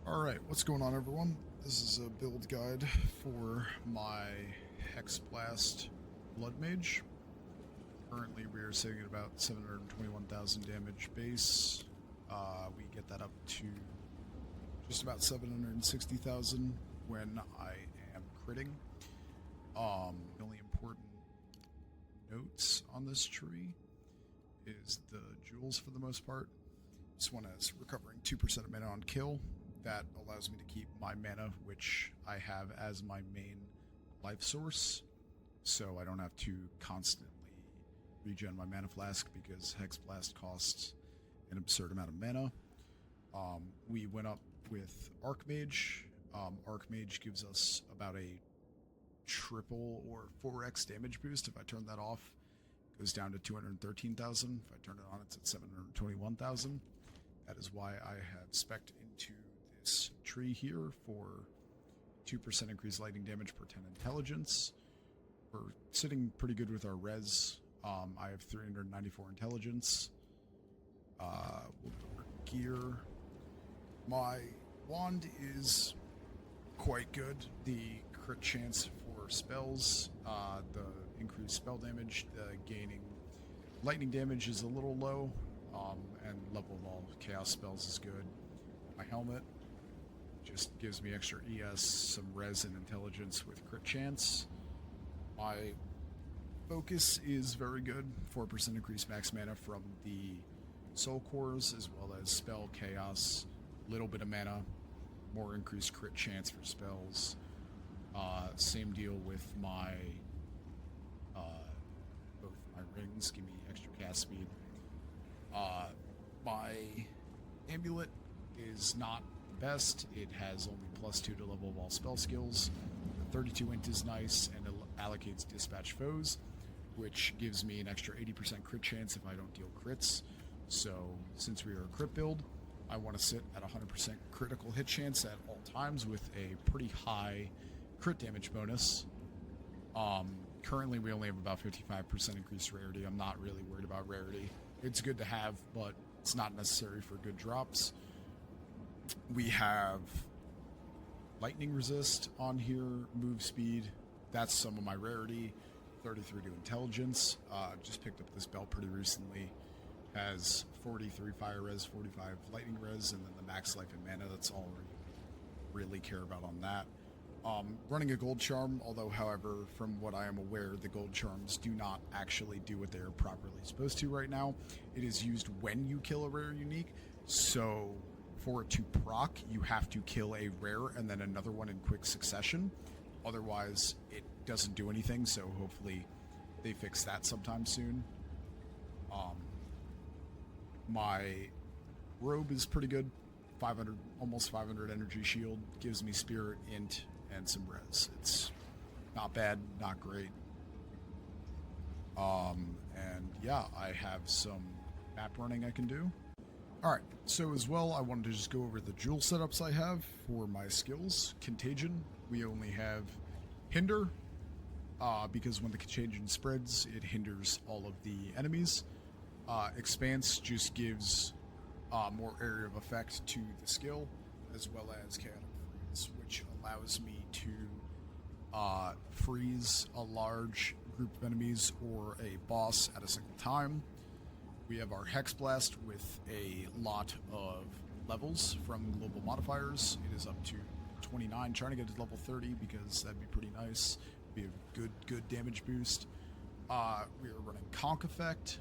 Alright, what's going on everyone? This is a build guide for my Hexblast BloodMage. Currently we are sitting at about 721,000 damage base. We get that up to just about 760,000 when I am critting. The only important notes on this tree is the jewels for the most part. This one is recovering 2% of mana on kill. That allows me to keep my mana, which I have as my main life source, so I don't have to constantly regen my mana flask because Hexblast costs an absurd amount of mana. We went up with Archmage. Archmage gives us about a triple or 4x damage boost. If I turn that off, it goes down to 213,000. If I turn it on, it's at 721,000. That is why I have spec'd into this tree here for 2% increased lightning damage per 10 intelligence. We're sitting pretty good with our res. I have 394 intelligence. We'll go over gear. My wand is quite good. The crit chance for spells, the increased spell damage, the gaining lightning damage is a little low, and level of all chaos spells is good. My helmet just gives me extra ES, some res and intelligence with crit chance. My focus is very good, 4% increased max mana from the soul cores, as well as spell chaos, little bit of mana, more increased crit chance for spells. Same deal with my both my rings give me extra cast speed. My amulet is not the best. It has only +2 to level of all spell skills. The 32 int is nice, and it allocates dispatch foes, which gives me an extra 80% crit chance if I don't deal crits. So since we are a crit build, I want to sit at 100% critical hit chance at all times with a pretty high crit damage bonus. Currently we only have about 55% increased rarity. I'm not really worried about rarity. It's good to have, but it's not necessary for good drops. We have lightning resist on here, move speed. That's some of my rarity. 33 to intelligence. Just picked up this belt pretty recently. Has 43 fire res, 45 lightning res, and then the max life and mana. That's all we really care about on that. Running a gold charm, although however, from what I am aware, the gold charms do not actually do what they're properly supposed to right now. It is used when you kill a rare unique, so for it to proc, you have to kill a rare and then another one in quick succession. Otherwise, it doesn't do anything, so hopefully they fix that sometime soon. My robe is pretty good. 500, almost 500 energy shield. Gives me spirit, int, and some res. It's not bad, not great. And yeah, I have some map running I can do. Alright, so as well, I wanted to just go over the jewel setups I have for my skills. Contagion, we only have Hinder, because when the contagion spreads, it hinders all of the enemies. Expanse just gives more area of effect to the skill, as well as Chaotic Freeze, which allows me to freeze a large group of enemies or a boss at a single time. We have our Hexblast with a lot of levels from global modifiers. It is up to 29, trying to get to level 30 because that'd be pretty nice. Be a good damage boost. We are running Conk Effect,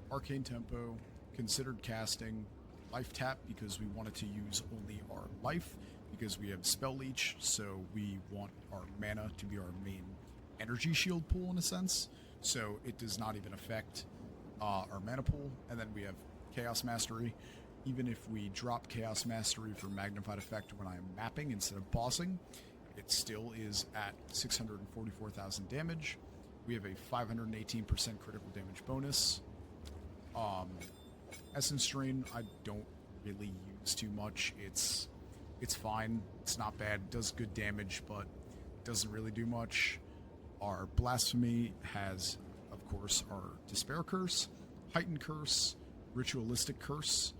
Arcane Tempo, Considered Casting, Life Tap because we wanted to use only our life because we have Spell Leech, so we want our mana to be our main energy shield pool in a sense, so it does not even affect our mana pool. And then we have Chaos Mastery. Even if we drop Chaos Mastery for Magnified Effect when I am mapping instead of bossing, it still is at 644,000 damage. We have a 518% critical damage bonus. Essence Drain, I don't really use too much. It's fine. It's not bad. It does good damage, but it doesn't really do much. Our Blasphemy has, of course, our Despair Curse, Heightened Curse, Ritualistic Curse.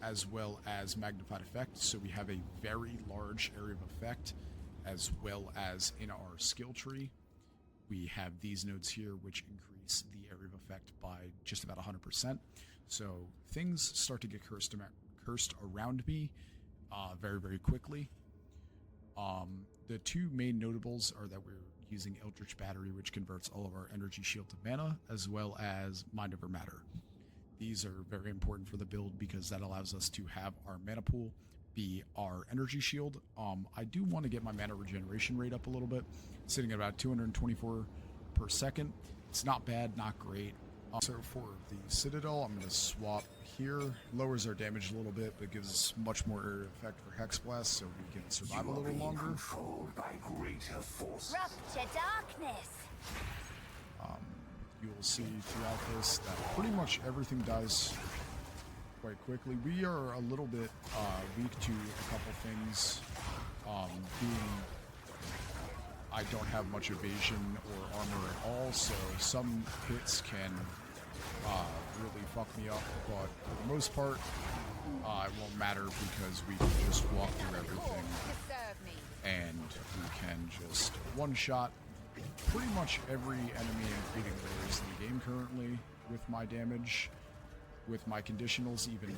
as well as magnified effect. So we have a very large area of effect, as well as in our skill tree, we have these nodes here, which increase the area of effect by just about 100%. So things start to get cursed around me very, very quickly. The two main notables are that we're using Eldritch Battery, which converts all of our energy shield to mana, as well as Mind Over Matter. These are very important for the build because that allows us to have our mana pool be our energy shield. I do want to get my mana regeneration rate up a little bit, sitting at about 224 per second. It's not bad, not great. So for the Citadel, I'm going to swap here. Lowers our damage a little bit, but gives us much more area effect for Hexblast, so we can survive a little longer. Controlled by greater forces. Rupture darkness. You'll see throughout this that pretty much everything dies quite quickly. We are a little bit weak to a couple things, I don't have much evasion or armor at all, so some hits can really fuck me up, but for the most part, it won't matter because we can just walk through everything and we can just one-shot pretty much every enemy, including those in the game currently, with my damage, with my conditionals, even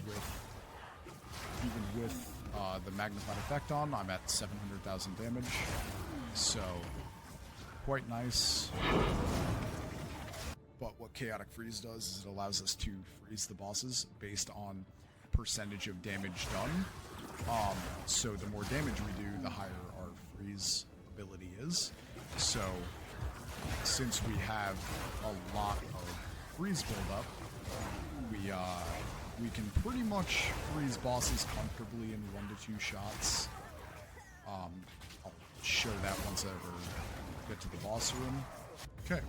with the magnified effect on. I'm at 700,000 damage, so quite nice. But what Chaotic Freeze does is it allows us to freeze the bosses based on percentage of damage done. So the more damage we do, the higher our freeze ability is. So since we have a lot of freeze buildup, we can pretty much freeze bosses comfortably in 1 to 2 shots. I'll show that once I ever get to the boss room. Okay,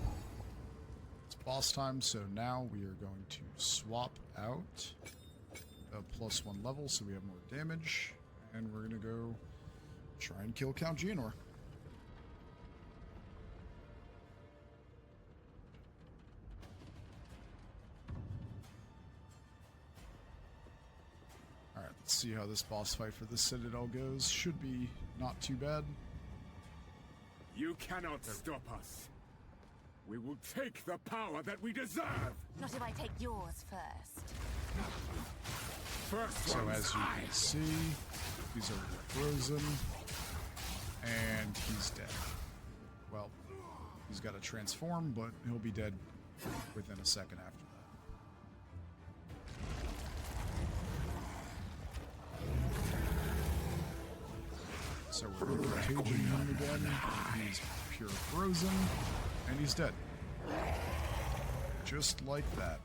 it's boss time, so now we are going to swap out a +1 level so we have more damage, and we're gonna go try and kill Count Geonor. Alright, let's see how this boss fight for the Citadel goes. Should be not too bad. You cannot stop us. We will take the power that we deserve. Not if I take yours first. First So one's as you high. can see, he's already frozen, and he's dead. Well, he's got to transform, but he'll be dead within a second after that. So we're contagion him again. He's pure frozen, and he's dead. Just like that.